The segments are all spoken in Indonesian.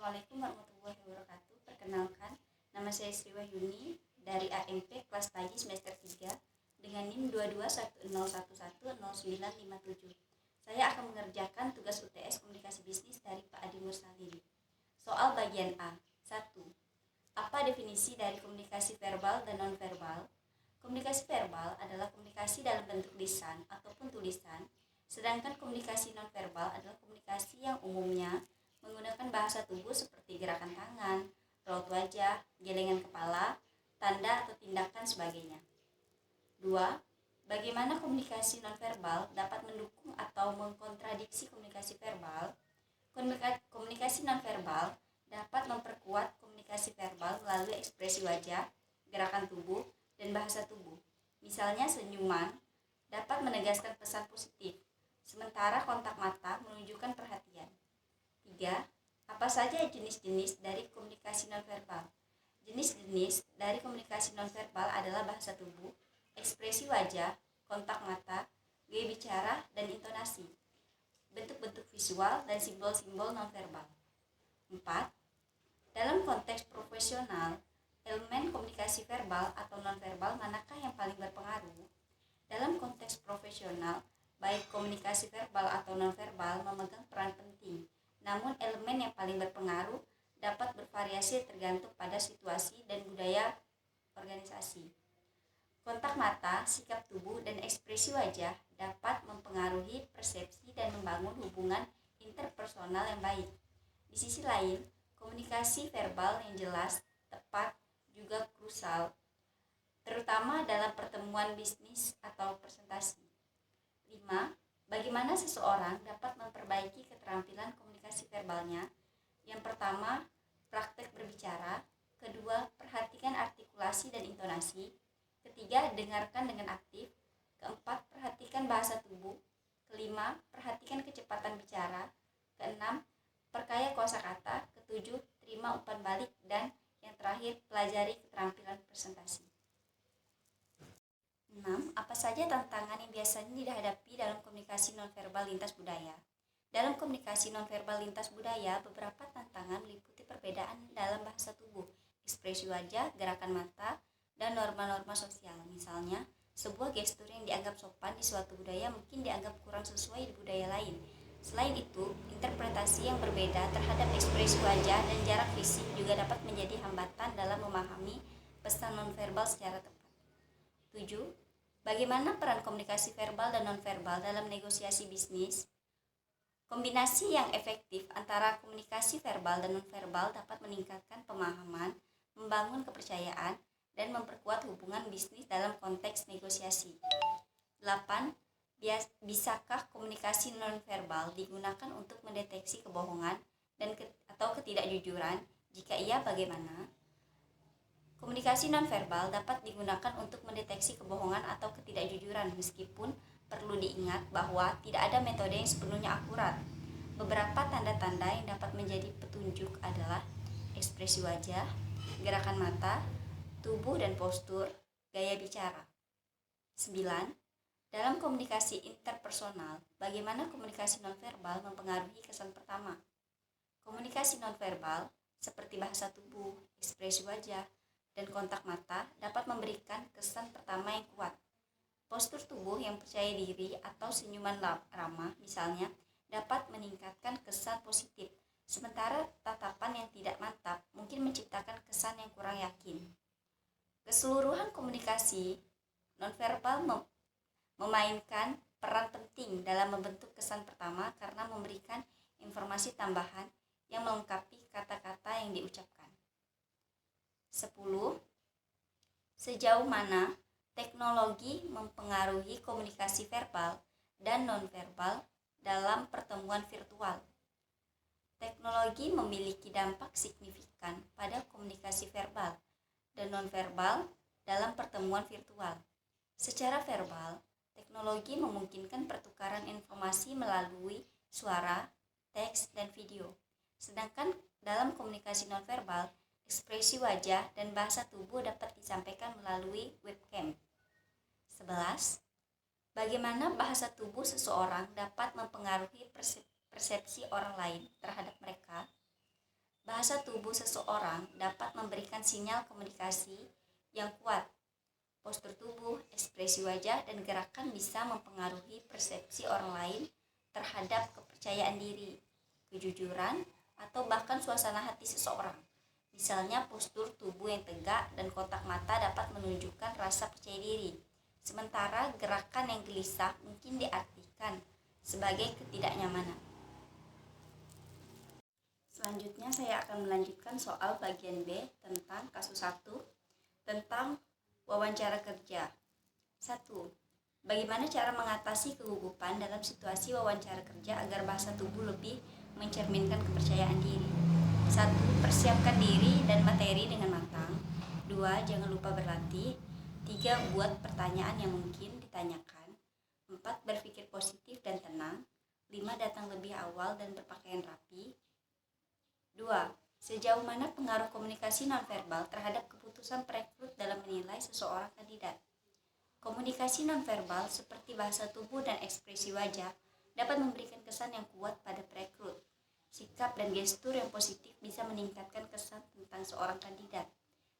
Assalamualaikum warahmatullahi wabarakatuh. Perkenalkan, nama saya Sri Wahyuni dari AMP kelas pagi semester 3 dengan NIM 2210110957. Saya akan mengerjakan tugas UTS Komunikasi Bisnis dari Pak Adi Mursalin. Soal bagian A. 1. Apa definisi dari komunikasi verbal dan nonverbal? Komunikasi verbal adalah komunikasi dalam bentuk lisan ataupun tulisan, sedangkan komunikasi nonverbal adalah komunikasi yang umumnya menggunakan bahasa tubuh seperti gerakan tangan, raut wajah, gelengan kepala, tanda atau tindakan sebagainya. 2. Bagaimana komunikasi nonverbal dapat mendukung atau mengkontradiksi komunikasi verbal? Komunikasi nonverbal dapat memperkuat komunikasi verbal melalui ekspresi wajah, gerakan tubuh, dan bahasa tubuh. Misalnya senyuman dapat menegaskan pesan positif, sementara kontak mata menunjukkan perhatian. 3. Apa saja jenis-jenis dari komunikasi nonverbal? Jenis-jenis dari komunikasi nonverbal adalah bahasa tubuh, ekspresi wajah, kontak mata, gaya bicara, dan intonasi, bentuk-bentuk visual, dan simbol-simbol nonverbal. 4. Dalam konteks profesional, elemen komunikasi verbal atau nonverbal manakah yang paling berpengaruh? Dalam konteks profesional, baik komunikasi verbal atau nonverbal memegang peran penting. Namun elemen yang paling berpengaruh dapat bervariasi tergantung pada situasi dan budaya organisasi. Kontak mata, sikap tubuh, dan ekspresi wajah dapat mempengaruhi persepsi dan membangun hubungan interpersonal yang baik. Di sisi lain, komunikasi verbal yang jelas, tepat, juga krusial, terutama dalam pertemuan bisnis atau presentasi. 5. Bagaimana seseorang dapat memperbaiki keterampilan komunikasi verbalnya? Yang pertama, praktek berbicara. Kedua, perhatikan artikulasi dan intonasi. Ketiga, dengarkan dengan aktif. Keempat, perhatikan bahasa tubuh. Kelima, perhatikan kecepatan bicara. Keenam, perkaya kosakata. Ketujuh, terima umpan balik. Dan yang terakhir, pelajari keterampilan presentasi. 6. Apa saja tantangan yang biasanya dihadapi dalam komunikasi nonverbal lintas budaya? Dalam komunikasi nonverbal lintas budaya, beberapa tantangan meliputi perbedaan dalam bahasa tubuh, ekspresi wajah, gerakan mata, dan norma-norma sosial. Misalnya, sebuah gestur yang dianggap sopan di suatu budaya mungkin dianggap kurang sesuai di budaya lain. Selain itu, interpretasi yang berbeda terhadap ekspresi wajah dan jarak fisik juga dapat menjadi hambatan dalam memahami pesan nonverbal secara tepat. 7. Bagaimana peran komunikasi verbal dan nonverbal dalam negosiasi bisnis? Kombinasi yang efektif antara komunikasi verbal dan nonverbal dapat meningkatkan pemahaman, membangun kepercayaan, dan memperkuat hubungan bisnis dalam konteks negosiasi. 8. Bisakah komunikasi nonverbal digunakan untuk mendeteksi kebohongan atau ketidakjujuran? Jika iya, bagaimana? Komunikasi nonverbal dapat digunakan untuk mendeteksi kebohongan atau ketidakjujuran, meskipun perlu diingat bahwa tidak ada metode yang sepenuhnya akurat. Beberapa tanda-tanda yang dapat menjadi petunjuk adalah ekspresi wajah, gerakan mata, tubuh dan postur, gaya bicara. 9. Dalam komunikasi interpersonal, bagaimana komunikasi nonverbal mempengaruhi kesan pertama? Komunikasi nonverbal seperti bahasa tubuh, ekspresi wajah, dan kontak mata dapat memberikan kesan pertama yang kuat. Postur tubuh yang percaya diri atau senyuman ramah misalnya dapat meningkatkan kesan positif, sementara tatapan yang tidak mantap mungkin menciptakan kesan yang kurang yakin. Keseluruhan komunikasi nonverbal memainkan peran penting dalam membentuk kesan pertama karena memberikan informasi tambahan yang melengkapi kata-kata yang diucapkan. 10. Sejauh mana teknologi mempengaruhi komunikasi verbal dan nonverbal dalam pertemuan virtual? Teknologi memiliki dampak signifikan pada komunikasi verbal dan nonverbal dalam pertemuan virtual. Secara verbal, teknologi memungkinkan pertukaran informasi melalui suara, teks, dan video. Sedangkan dalam komunikasi nonverbal, ekspresi wajah dan bahasa tubuh dapat disampaikan melalui webcam. 11. Bagaimana bahasa tubuh seseorang dapat mempengaruhi persepsi orang lain terhadap mereka? bahasa tubuh seseorang dapat memberikan sinyal komunikasi yang kuat. Postur tubuh, ekspresi wajah, dan gerakan bisa mempengaruhi persepsi orang lain terhadap kepercayaan diri, kejujuran, atau bahkan suasana hati seseorang. Misalnya, postur tubuh yang tegak dan kontak mata dapat menunjukkan rasa percaya diri, sementara gerakan yang gelisah mungkin diartikan sebagai ketidaknyamanan. Selanjutnya saya akan melanjutkan soal bagian B tentang kasus 1 tentang wawancara kerja. 1. Bagaimana cara mengatasi kegugupan dalam situasi wawancara kerja agar bahasa tubuh lebih mencerminkan kepercayaan diri? 1. Persiapkan diri dan materi dengan matang. 2. Jangan lupa berlatih. 3. Buat pertanyaan yang mungkin ditanyakan. 4. Berpikir positif dan tenang. 5. Datang lebih awal dan berpakaian rapi. 2. Sejauh mana pengaruh komunikasi nonverbal terhadap keputusan perekrut dalam menilai seseorang kandidat? Komunikasi nonverbal seperti bahasa tubuh dan ekspresi wajah dapat memberikan kesan yang kuat pada perekrut. Sikap dan gestur yang positif bisa meningkatkan kesan tentang seorang kandidat.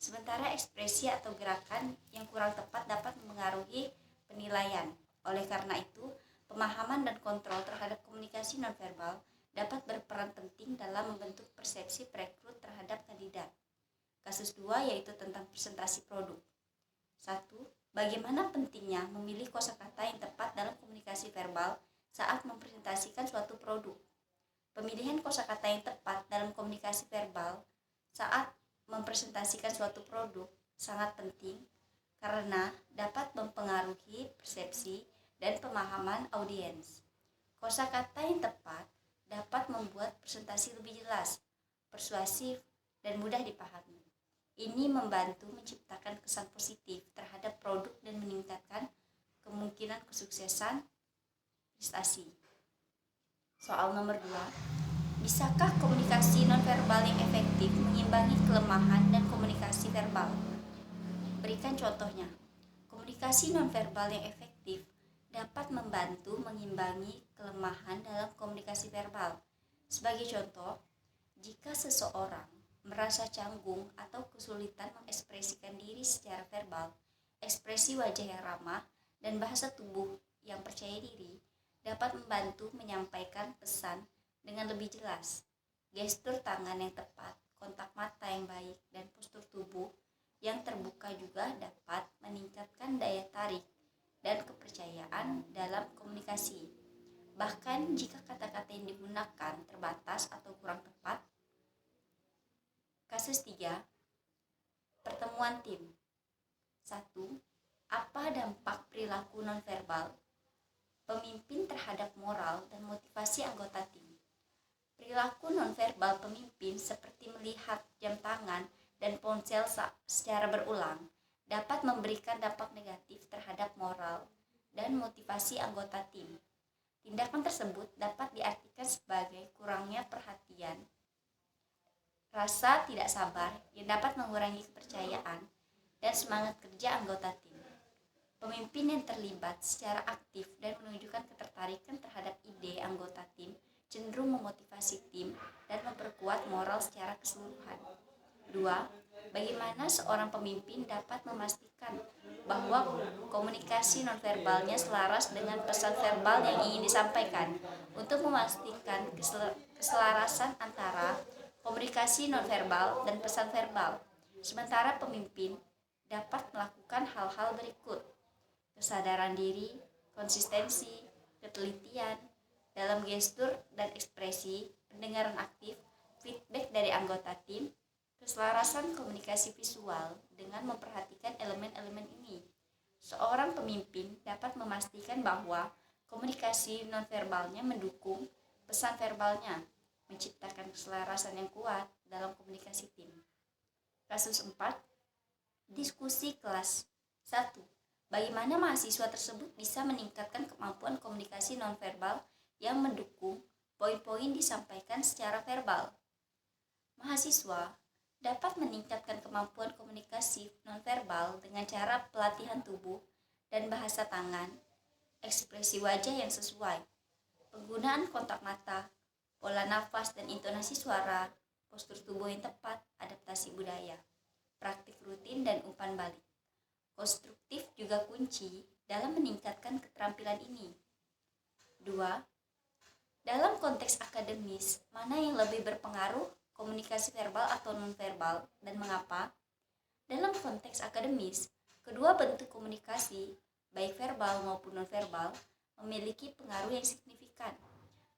Sementara ekspresi atau gerakan yang kurang tepat dapat mempengaruhi penilaian. Oleh karena itu, pemahaman dan kontrol terhadap komunikasi nonverbal dapat berperan penting dalam membentuk persepsi perekrut terhadap kandidat. Kasus 2 yaitu tentang presentasi produk. 1. Bagaimana pentingnya memilih kosakata yang tepat dalam komunikasi verbal saat mempresentasikan suatu produk? Pemilihan kosakata yang tepat dalam komunikasi verbal saat mempresentasikan suatu produk sangat penting karena dapat mempengaruhi persepsi dan pemahaman audiens. Kosakata yang tepat dapat membuat presentasi lebih jelas, persuasif, dan mudah dipahami. Ini membantu menciptakan kesan positif terhadap produk dan meningkatkan kemungkinan kesuksesan prestasi. Soal nomor 2. Bisakah komunikasi nonverbal yang efektif mengimbangi kelemahan dan komunikasi verbal? Berikan contohnya. Komunikasi nonverbal yang efektif dapat membantu mengimbangi kelemahan dalam komunikasi verbal. Sebagai contoh, jika seseorang merasa canggung atau kesulitan mengekspresikan diri secara verbal, ekspresi wajah yang ramah dan bahasa tubuh yang percaya diri dapat membantu menyampaikan pesan dengan lebih jelas. Gestur tangan yang tepat, kontak mata yang baik, dan postur tubuh yang terbuka juga dapat meningkatkan daya tarik dan kepercayaan dalam komunikasi. Bahkan jika kata-kata yang digunakan terbatas atau kurang tepat. Kasus 3. Pertemuan tim. 1. Apa dampak perilaku nonverbal pemimpin terhadap moral dan motivasi anggota tim? Perilaku nonverbal pemimpin seperti melihat jam tangan dan ponsel secara berulang dapat memberikan dampak negatif terhadap moral dan motivasi anggota tim. Tindakan tersebut dapat diartikan sebagai kurangnya perhatian, rasa tidak sabar yang dapat mengurangi kepercayaan dan semangat kerja anggota tim. Pemimpin yang terlibat secara aktif dan menunjukkan ketertarikan terhadap ide anggota tim cenderung memotivasi tim dan memperkuat moral secara keseluruhan. 2. Bagaimana seorang pemimpin dapat memastikan bahwa komunikasi nonverbalnya selaras dengan pesan verbal yang ingin disampaikan? Untuk memastikan keselarasan antara komunikasi nonverbal dan pesan verbal, sementara pemimpin dapat melakukan hal-hal berikut: kesadaran diri, konsistensi, ketelitian dalam gestur dan ekspresi, pendengaran aktif, feedback dari anggota tim, keselarasan komunikasi visual dengan memperhatikan elemen-elemen ini. Seorang pemimpin dapat memastikan bahwa komunikasi nonverbalnya mendukung pesan verbalnya, menciptakan keselarasan yang kuat dalam komunikasi tim. Kasus 4. Diskusi kelas. 1. Bagaimana mahasiswa tersebut bisa meningkatkan kemampuan komunikasi nonverbal yang mendukung poin-poin disampaikan secara verbal? Mahasiswa dapat meningkatkan kemampuan komunikasi nonverbal dengan cara pelatihan tubuh dan bahasa tangan, ekspresi wajah yang sesuai, penggunaan kontak mata, pola nafas dan intonasi suara, postur tubuh yang tepat, adaptasi budaya, praktik rutin, dan umpan balik. Konstruktif juga kunci dalam meningkatkan keterampilan ini. 2. Dalam konteks akademis, mana yang lebih berpengaruh, komunikasi verbal atau nonverbal, dan mengapa? Dalam konteks akademis, kedua bentuk komunikasi, baik verbal maupun nonverbal, memiliki pengaruh yang signifikan.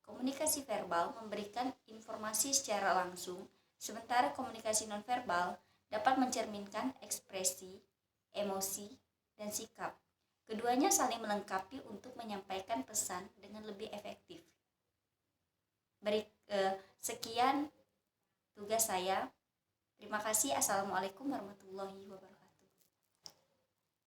Komunikasi verbal memberikan informasi secara langsung, sementara komunikasi nonverbal dapat mencerminkan ekspresi, emosi, dan sikap. Keduanya saling melengkapi untuk menyampaikan pesan dengan lebih efektif. Sekian tugas saya. Terima kasih. Assalamualaikum warahmatullahi wabarakatuh.